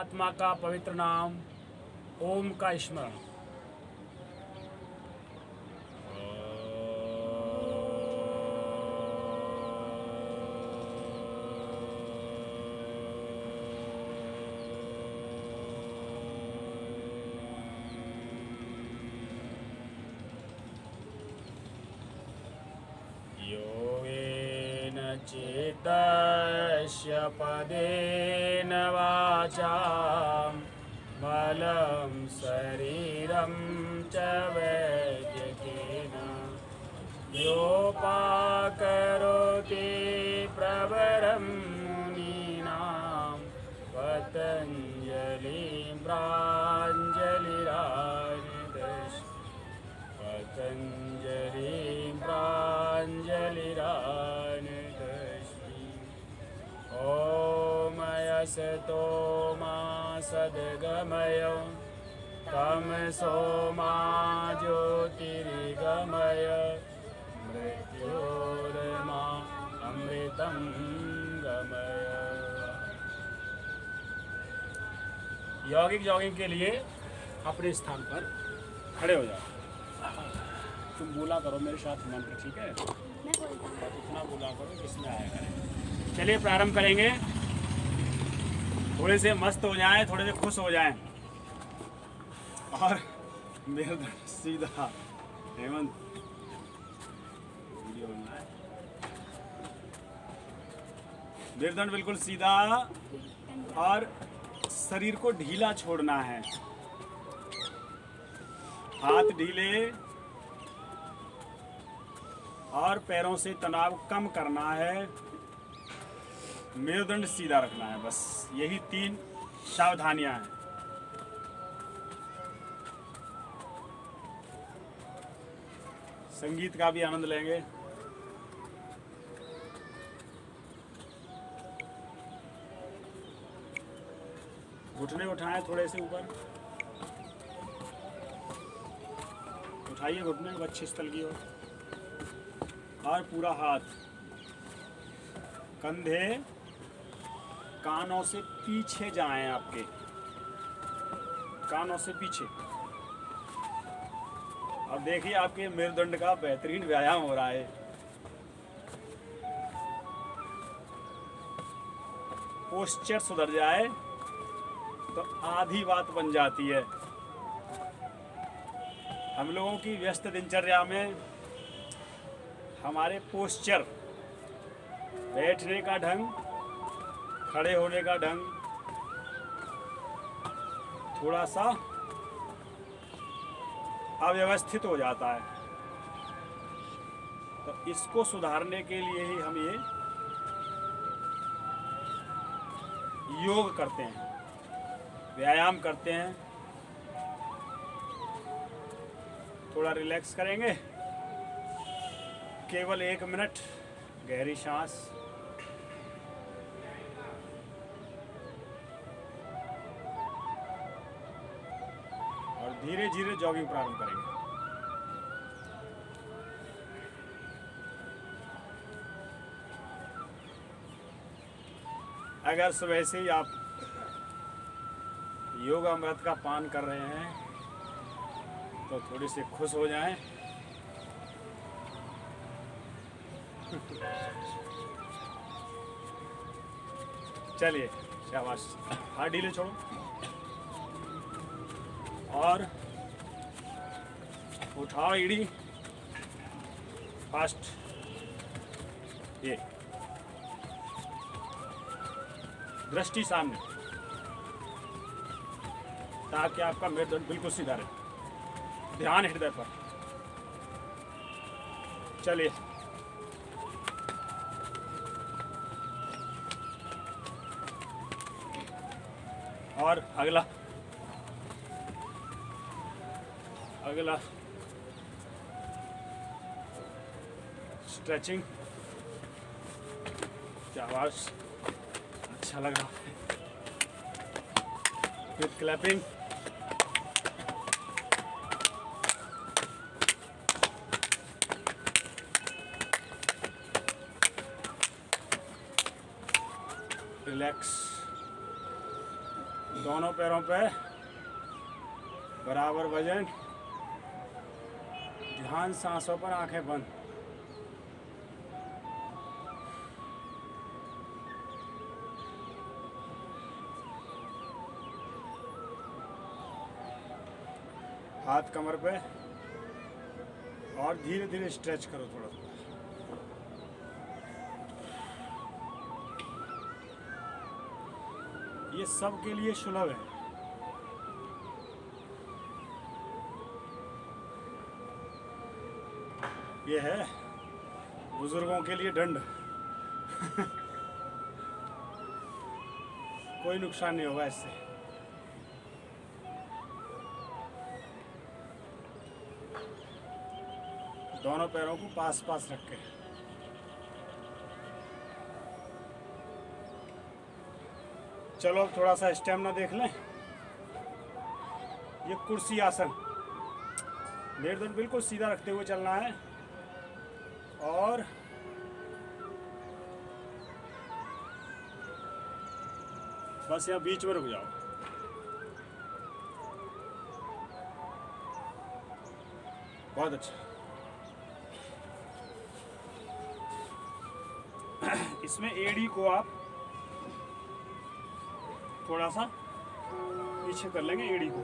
परमात्मा का पवित्र नाम ओम का स्मरण। योगेन चित्तस्य पदेन वाचां मलं शरीरं च वैद्यकेन योपाकरोति प्रवरं मुनीनां पतञ्जलिं प्राञ्जलिरानिदर्श पतञ्जलिं प्राञ्जलिरानिदर्शि। ॐ यशतो मा सद्गमय तमसो मा ज्योतिर्गमय मृत्योर्मा अमृतं गमय। यौगिक जॉगिंग के लिए अपने स्थान पर खड़े हो जाओ। तुम बोला करो मेरे साथ मंत्र, ठीक है? मैं बोलता हूँ। इतना बोला करो जिसमें आया करे। चलिए प्रारंभ करेंगे। थोड़े से मस्त हो जाएं, थोड़े से खुश हो जाएं और मेरा सीधा हेमंत वीडियो बनना है। मेरुदंड बिल्कुल सीधा और शरीर को ढीला छोड़ना है। हाथ ढीले और पैरों से तनाव कम करना है। मेरुदंड सीधा रखना है, बस यही 3 सावधानियां हैं। संगीत का भी आनंद लेंगे। घुटने उठाएं थोड़े से ऊपर, उठाइए घुटने वक्षस्थल की ओर और पूरा हाथ कंधे कानों से पीछे जाएं, आपके कानों से पीछे। अब देखिए आपके मेरुदंड का बेहतरीन व्यायाम हो रहा है। पोस्चर सुधर जाए तो आधी बात बन जाती है। हम लोगों की व्यस्त दिनचर्या में हमारे पोस्चर, बैठने का ढंग, खड़े होने का ढंग थोड़ा सा अव्यवस्थित हो जाता है। तो इसको सुधारने के लिए ही हम ये योग करते हैं, व्यायाम करते हैं। थोड़ा रिलैक्स करेंगे। केवल 1 मिनट गहरी सांस। और धीरे धीरे जॉगिंग प्रारंभ करेंगे। अगर सुबह से ही आप योग अमृत का पान कर रहे हैं तो थोड़ी सी खुश हो जाएं। चलिए शाबाश, हाथ ढीले छोड़ो और उठाओ एड़ी फास्ट। ये दृष्टि सामने, ताकि आपका मेरुदंड बिल्कुल सीधा रहे। ध्यान हृदय पर। चलिए और अगला स्ट्रेचिंग। शाबाश, अच्छा लगा। फिर क्लैपिंग। रिलैक्स। दोनों पैरों पे बराबर वजन, ध्यान सांसों पर, आंखें बंद। हाथ कमर पे और धीरे धीरे स्ट्रेच करो थोड़ा थोड़ा। ये सब के लिए सुलभ है। ये है बुजुर्गों के लिए दंड। कोई नुकसान नहीं होगा इससे। दोनों पैरों को पास पास रख के। चलो अब थोड़ा सा स्टेमिना देख लें। ये कुर्सी आसन, मेरुदंड बिल्कुल सीधा रखते हुए चलना है और बस यहाँ बीच में रुक जाओ। बहुत अच्छा। इसमें एड़ी को आप थोड़ा सा पीछे कर लेंगे, एड़ी को,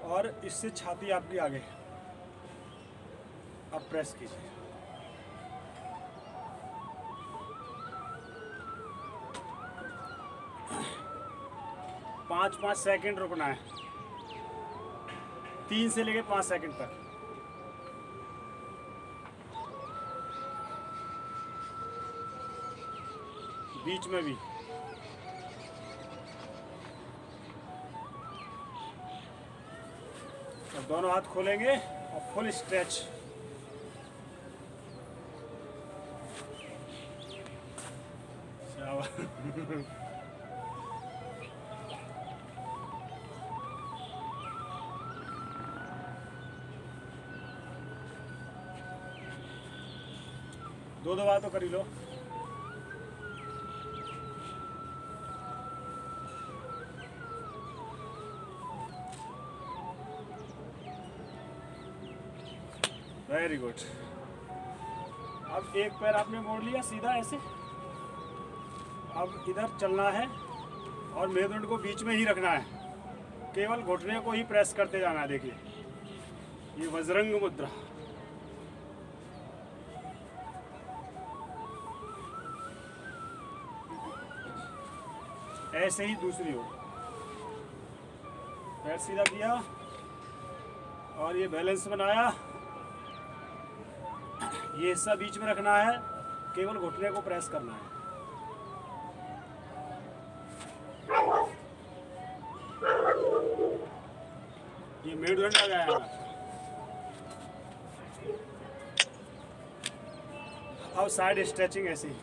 और इससे छाती आपकी आगे। अब प्रेस कीजिए। पाँच 5 सेकंड रुकना है, 3 से लेके 5 सेकंड तक। बीच में भी। अब दोनों हाथ खोलेंगे और फुल स्ट्रेच। दो बार तो कर ही लो। Very good. अब एक पैर आपने मोड़ लिया सीधा ऐसे। अब इधर चलना है और मेरुदंड को बीच में ही रखना है, केवल घुटने को ही प्रेस करते जाना है। देखिए ये वज्रंग मुद्रा। ऐसे ही दूसरी ओर पैर सीधा किया और ये बैलेंस बनाया। ये हिस्सा बीच में रखना है, केवल घुटने को प्रेस करना है। ये मेरुदंड आ गया। अब साइड स्ट्रेचिंग ऐसे ही।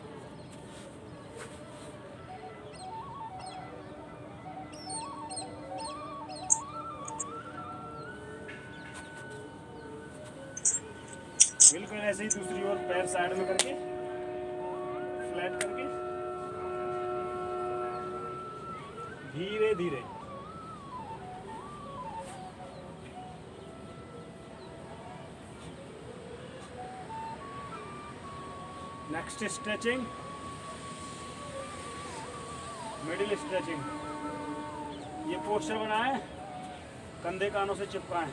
बिल्कुल ऐसे ही दूसरी ओर पैर साइड में करके फ्लैट करके धीरे धीरे। Next stretching, middle stretching. ये पोस्चर बनाए, कंधे कानों से चिपकाएं।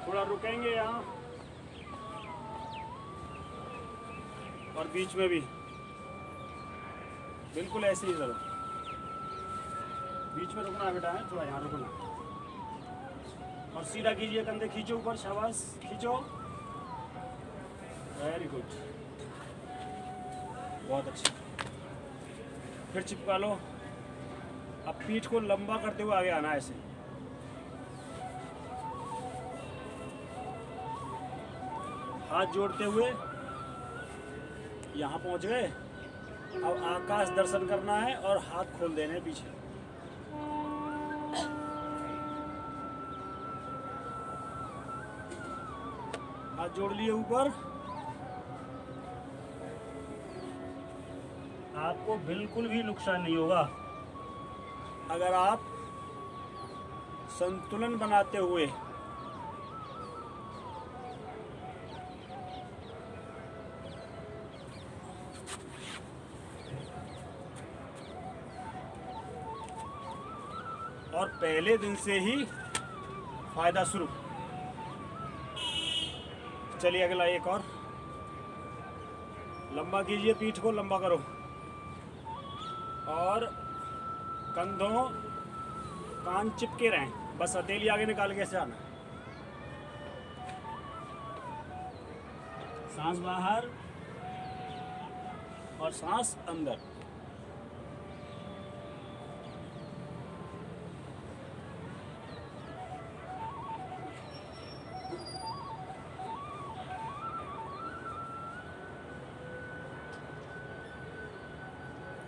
थोड़ा रुकेंगे यहाँ और बीच में भी बिल्कुल ऐसे ही करो। बीच में रुकना है बेटा, है थोड़ा यहाँ रुकना और सीधा कीजिए, कंधे खींचो ऊपर, शाबाश खींचो। वेरी गुड, बहुत अच्छा। फिर चिपका लो। अब पीठ को लंबा करते हुए आगे आना है ऐसे। हाथ जोड़ते हुए यहाँ पहुँच गए। अब आकाश दर्शन करना है और हाथ खोल देने पीछे। हाथ जोड़ लिए ऊपर। आपको बिल्कुल भी नुकसान नहीं होगा। अगर आप संतुलन बनाते हुए और पहले दिन से ही फायदा शुरू। चलिए अगला एक और। लंबा कीजिए, पीठ को लंबा करो और कंधों कान चिपके रहें, बस हथेली आगे निकाल के ऐसे आना। सांस बाहर और सांस अंदर।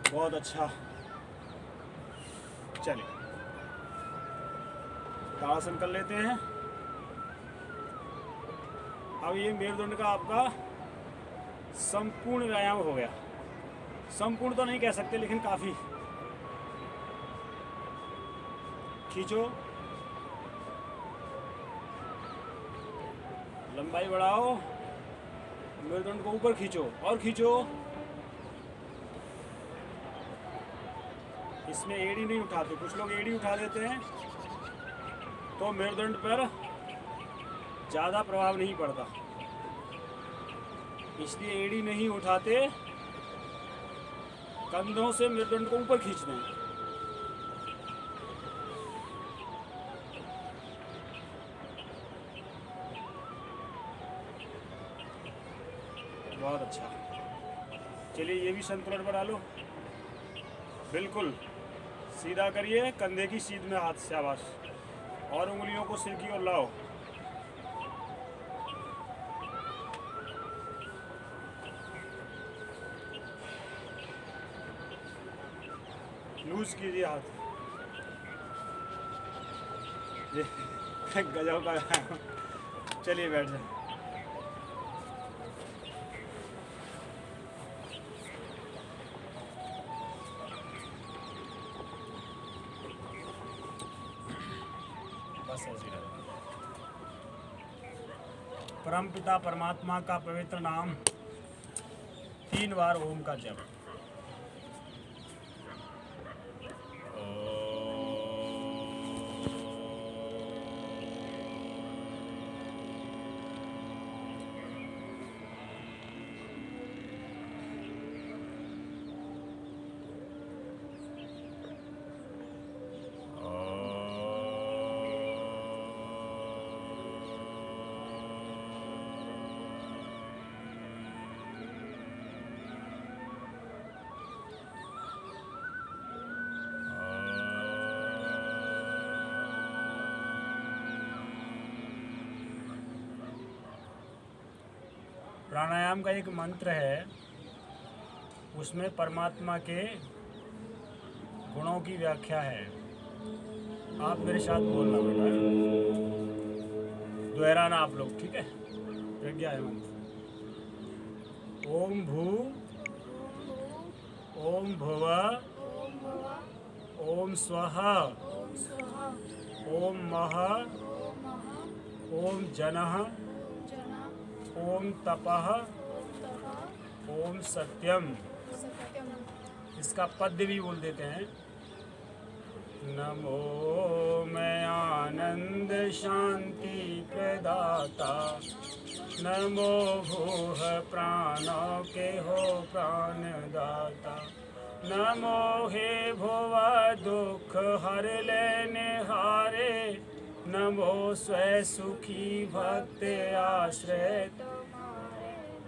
बहुत अच्छा। चलिए ताड़ासन कर लेते हैं। अब ये मेरुदंड का आपका संपूर्ण व्यायाम हो गया। संपूर्ण तो नहीं कह सकते, लेकिन काफी। खींचो, लंबाई बढ़ाओ, मेरुदंड को ऊपर खींचो और खींचो। इसमें एड़ी नहीं उठाते, कुछ लोग एड़ी उठा देते हैं तो मेरुदंड पर ज़्यादा प्रभाव नहीं पड़ता, इसलिए एड़ी नहीं उठाते। कंधों से मेरुदंड को ऊपर खींचते हैं। बहुत अच्छा। चलिए ये भी संतुलन बना लो। बिल्कुल सीधा करिए, कंधे की सीध में हाथ, शाबाश। और उंगलियों को सिर की ओर लाओ। लूज कीजिए हाथ। ये गजब का। चलिए बैठ जाए। परमपिता परमात्मा का पवित्र नाम 3 बार ओम का जप। प्राणायाम का एक मंत्र है, उसमें परमात्मा के गुणों की व्याख्या है। आप मेरे साथ बोलना बेटा, दोहराना आप लोग, ठीक है? प्रज्ञा है मंत्र। ओम भू, ओम भुवः, ओम स्वः, ओम महः, ओम जनः, ओम तपः, ओम सत्यम। इसका पद्य भी बोल देते हैं। नमो मैं आनंद शांति प्रदाता, नमो भूः प्राणों के हो प्राणदाता, नमो हे भुव दुख हर लेने हारे, नमो स्वै सुखी भक्त आश्रय,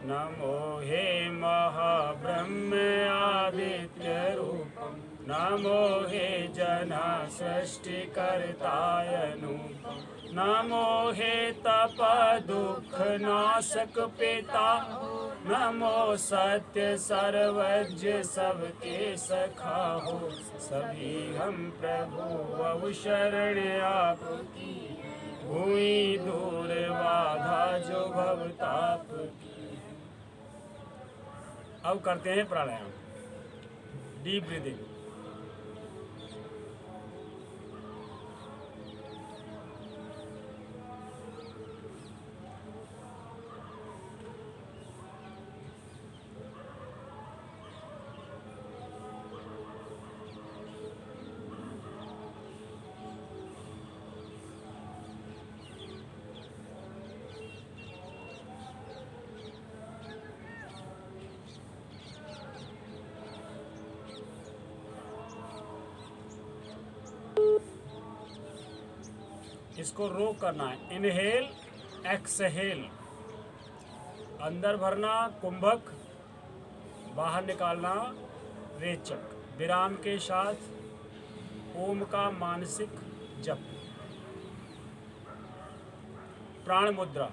नमो हे महाब्रह्म आदित्य रूपम, नमो हे जना सृष्टिकर्ताय नूपम, नमो हे तप दुख नाशक पिता, नमो सत्य सर्वज्ञ सबके सखा हो, सभी हम प्रभु अब शरण आपकी, हुई दूर बाधा जो भव ताप की। अब करते हैं प्राणायाम, डीप ब्रीदिंग। इसको रोक करना है, इनहेल एक्सहेल, अंदर भरना कुंभक, बाहर निकालना रेचक, विराम के साथ ओम का मानसिक जप। प्राण मुद्रा।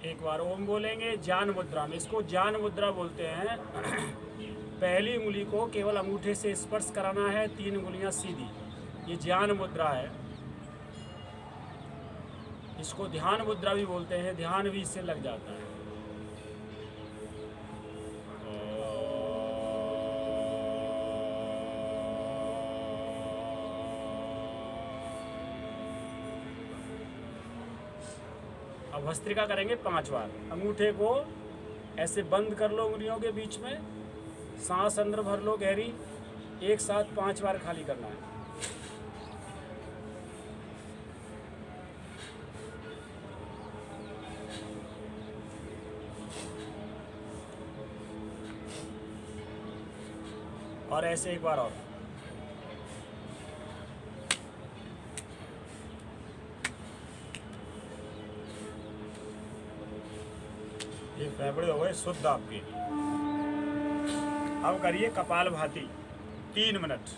एक बार ओम बोलेंगे ज्ञान मुद्रा में, इसको ज्ञान मुद्रा बोलते हैं। पहली उंगली को केवल अंगूठे से स्पर्श कराना है, 3 उंगलियां सीधी, ये ज्ञान मुद्रा है। इसको ध्यान मुद्रा भी बोलते हैं, ध्यान भी इससे लग जाता है। अब भस्त्रिका करेंगे 5 बार। अंगूठे को ऐसे बंद कर लो उंगलियों के बीच में, सांस अंदर भर लो गहरी, एक साथ 5 बार खाली करना है। और ऐसे एक बार और। ये फेफड़े हो गए शुद्ध आपके। अब करिए कपालभाति 3 मिनट।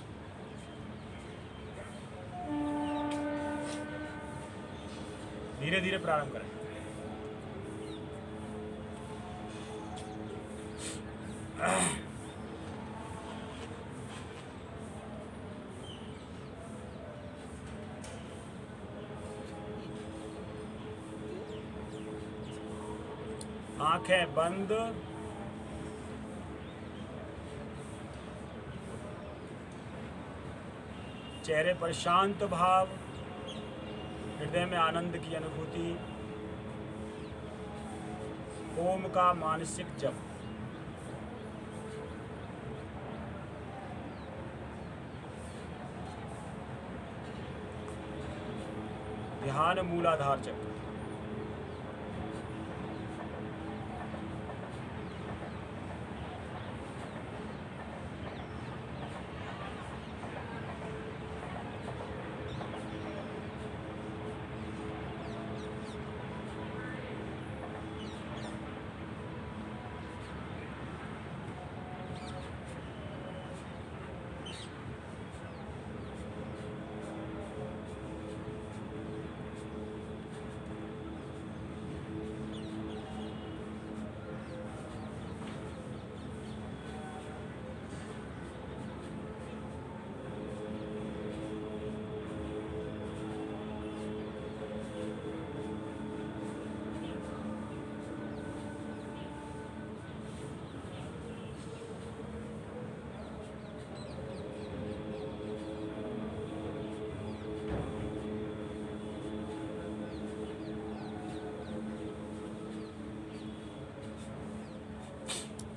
धीरे धीरे प्रारंभ करें। आंखें बंद, चेहरे पर शांत भाव, हृदय में आनंद की अनुभूति, ओम का मानसिक जप। ध्यान मूलाधार चक्र।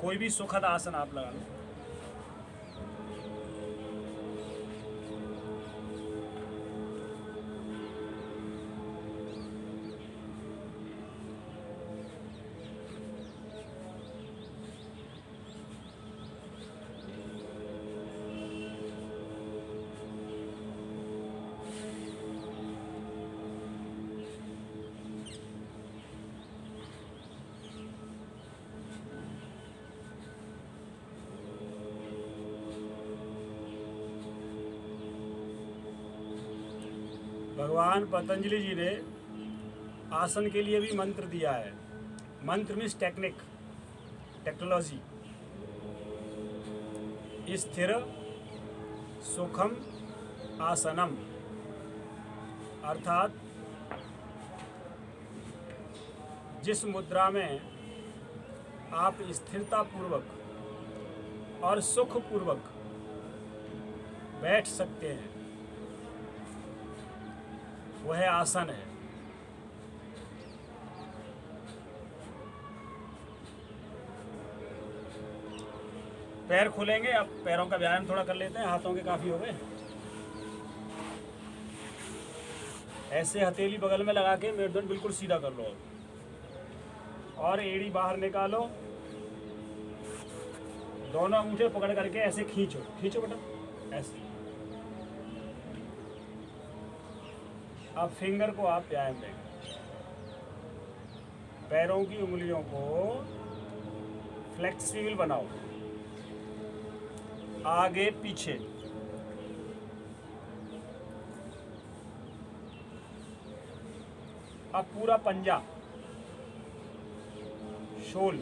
कोई भी सुखद आसन आप लगा लो। भगवान पतंजलि जी ने आसन के लिए भी मंत्र दिया है। मंत्र मीन्स टेक्निक, टेक्नोलॉजी। स्थिर सुखम आसनम, अर्थात जिस मुद्रा में आप स्थिरता पूर्वक और सुख पूर्वक बैठ सकते हैं वह आसन है। पैर खुलेंगे। अब पैरों का व्यायाम थोड़ा कर लेते हैं, हाथों के काफ़ी हो गए। ऐसे हथेली बगल में लगा के मेरुदंड बिल्कुल सीधा कर लो और एड़ी बाहर निकालो। दोनों अंगूठे पकड़ करके ऐसे खींचो, खींचो बेटा, ऐसे। अब फिंगर को आप व्यायाम देंगे। पैरों की उंगलियों को फ्लेक्सिबल बनाओ, आगे पीछे। अब पूरा पंजा, शोल,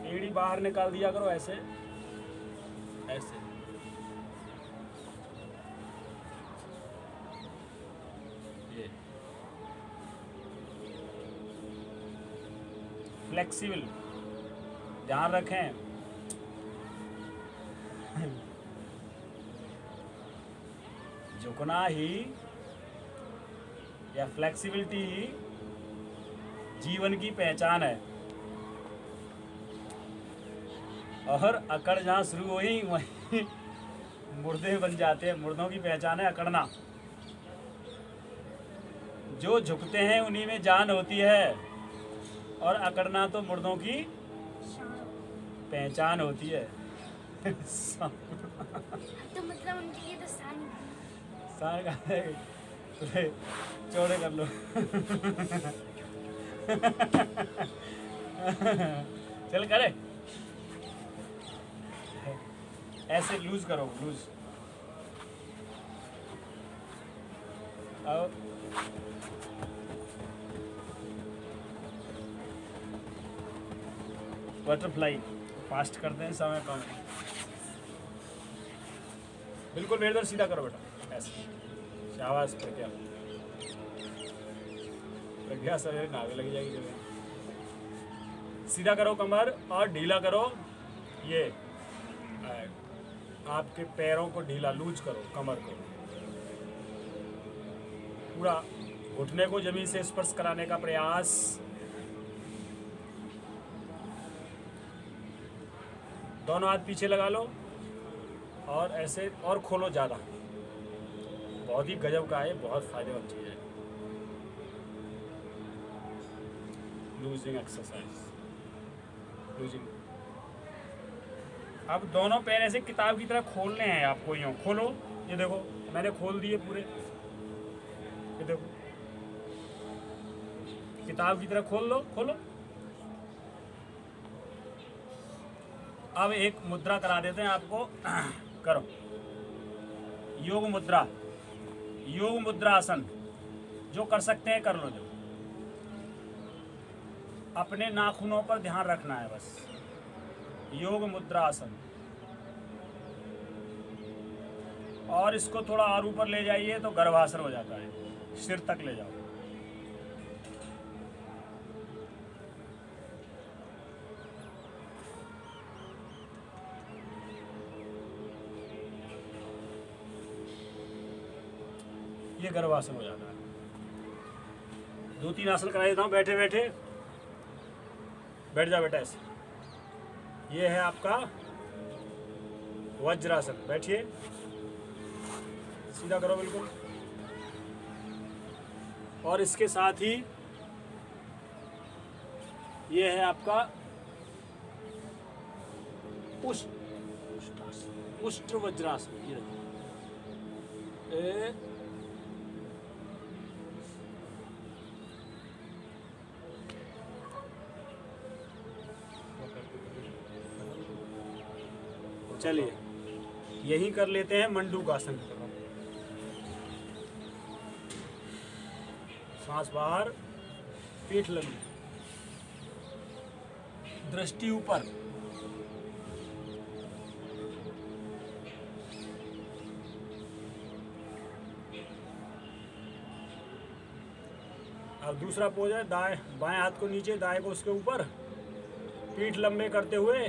एड़ी बाहर निकाल दिया करो, ऐसे ऐसे। ये फ्लेक्सिबल, ध्यान रखें। झुकना ही या फ्लेक्सिबिलिटी ही जीवन की पहचान है। और अकड़ जहाँ शुरू हुई वहीं मुर्दे बन जाते हैं। मुर्दों की पहचान है अकड़ना। जो झुकते हैं उन्हीं में जान होती है, और अकड़ना तो मुर्दों की पहचान होती है। तो मतलब उनके लिए तो सार का है, चौड़े कर लो। चल करे, ऐसे लूज करो, लूज। अब बटरफ्लाई फास्ट करते हैं, समय कम है। बिल्कुल मेरे सीधा करो बेटा, ऐसे। शाबाश प्रज्ञा, प्रज्ञा सवेरे नावे लग जाएगी जगह। सीधा करो कमर और ढीला करो। ये आपके पैरों को ढीला, लूज करो कमर को। पूरा घुटने को जमीन से स्पर्श कराने का प्रयास। दोनों हाथ पीछे लगा लो और ऐसे, और खोलो ज़्यादा। बहुत ही गजब का है, बहुत फायदेमंद चीज़ है। Losing exercise, losing. अब दोनों पैर ऐसे किताब की तरह खोलने हैं आपको। यूँ खोलो, ये देखो मैंने खोल दिए पूरे, ये देखो किताब की तरह खोल लो, खोलो। अब एक मुद्रा करा देते हैं आपको, करो योग मुद्रा, योग मुद्रा आसन। जो कर सकते हैं कर लो। जो अपने नाखूनों पर ध्यान रखना है बस। योग मुद्रा आसन। और इसको थोड़ा और ऊपर ले जाइए तो गर्भासन हो जाता है, सिर तक ले जाओ। ये गर्भासन हो जाता है। 2-3 आसन करा देता हूँ बैठे बैठे। बैठ जा बेटा ऐसे। ये है आपका वज्रासन। बैठिए, सीधा करो बिल्कुल। और इसके साथ ही ये है आपका उष्ट्र वज्रासन। ये चलिए यही कर लेते हैं मंडूकासन। सांस बाहर, पीठ लंबी, दृष्टि ऊपर। अब दूसरा पोज है, दाएं बाएं हाथ को नीचे, दाएं को उसके ऊपर, पीठ लंबे करते हुए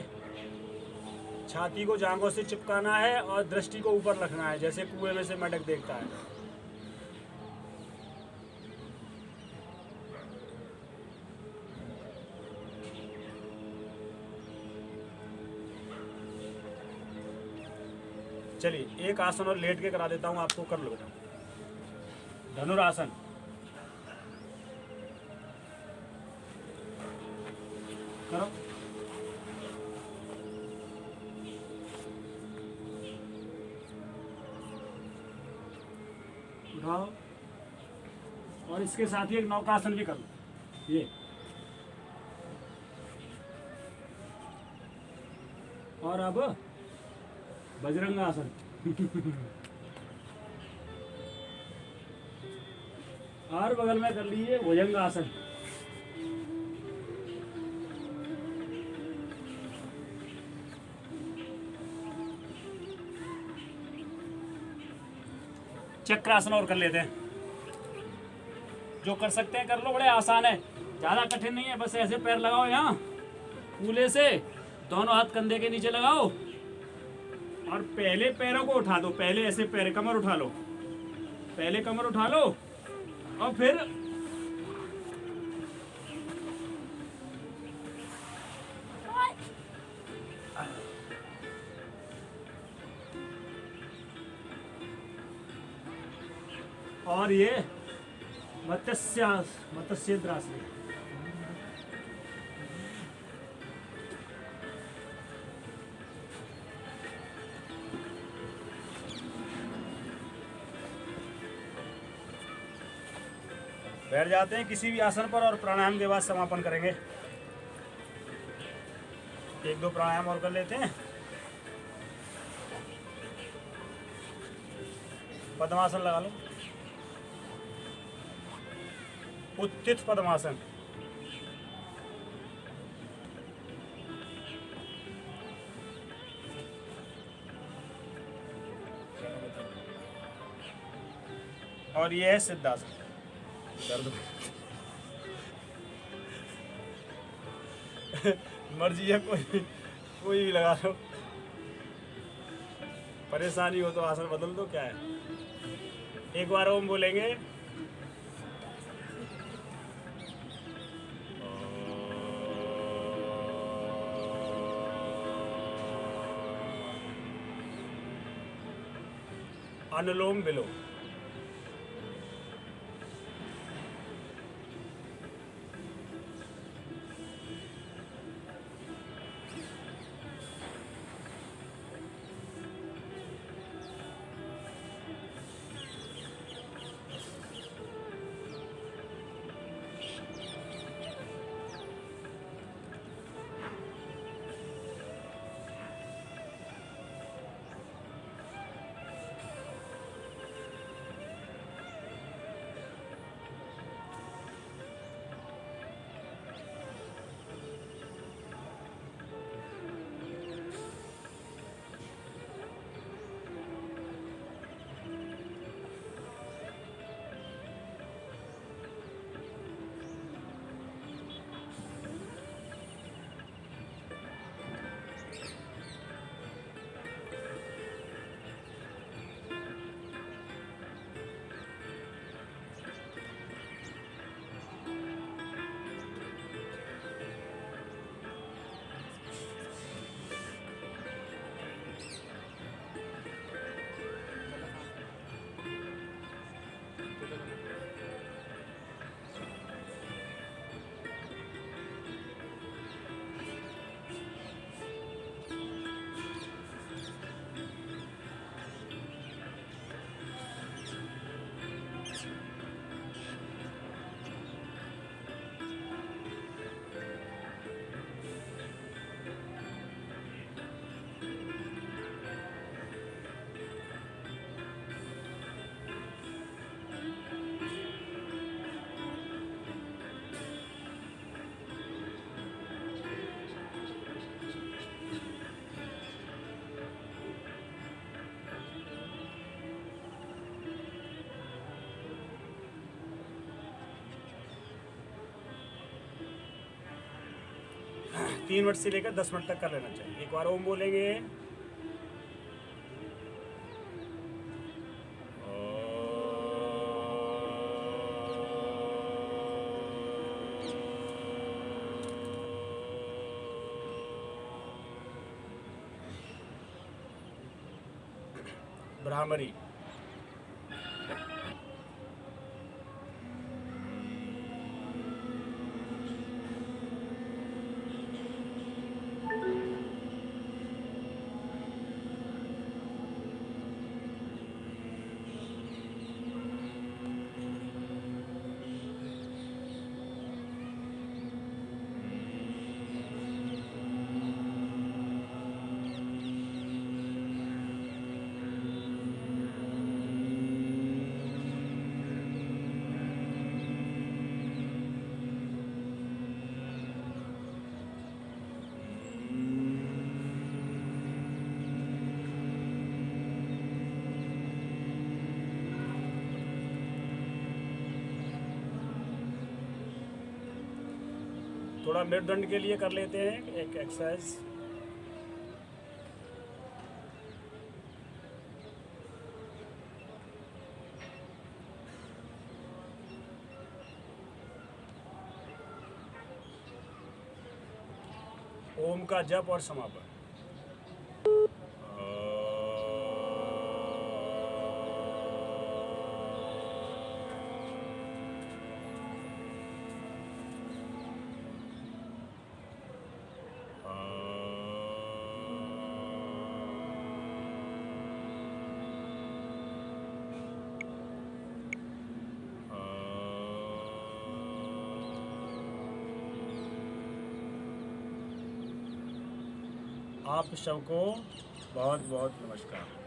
छाती को जांघों से चिपकाना है और दृष्टि को ऊपर रखना है, जैसे कुएं में से मेंढक देखता है। चलिए एक आसन और लेट के करा देता हूं आपको, कर लो बेटा। धनुरासन। करो। उठाओ। और इसके साथ ही एक नौकासन भी कर लो। ये और अब बजरंगासन। और बगल में कर लीजिए भुजंगासन। चक्रासन और कर लेते हैं। जो कर सकते हैं कर लो, बड़े आसान है, ज़्यादा कठिन नहीं है। बस ऐसे पैर लगाओ यहाँ कूल्हे से, दोनों हाथ कंधे के नीचे लगाओ और पहले पैरों को उठा दो। पहले ऐसे पैर, कमर उठा लो, पहले कमर उठा लो और फिर और ये मत्स्यद्रासन। बैठ जाते हैं किसी भी आसन पर और प्राणायाम के बाद समापन करेंगे। एक दो प्राणायाम और कर लेते हैं। पद्मासन लगा लो, उत्थित पद्मासन। और ये है सिद्धासन। दर्द मर्जी है, कोई भी लगा लो। परेशानी हो तो आसन बदल दो, क्या है। एक बार ओम बोलेंगे। अनुलोम विलोम। 3 मिनट से लेकर 10 मिनट तक कर लेना चाहिए। एक बार ओम बोलेंगे। ब्राह्मरी। थोड़ा मेरुदंड के लिए कर लेते हैं एक एक्सरसाइज। ओम का जप और समापन। आप सबको बहुत बहुत नमस्कार।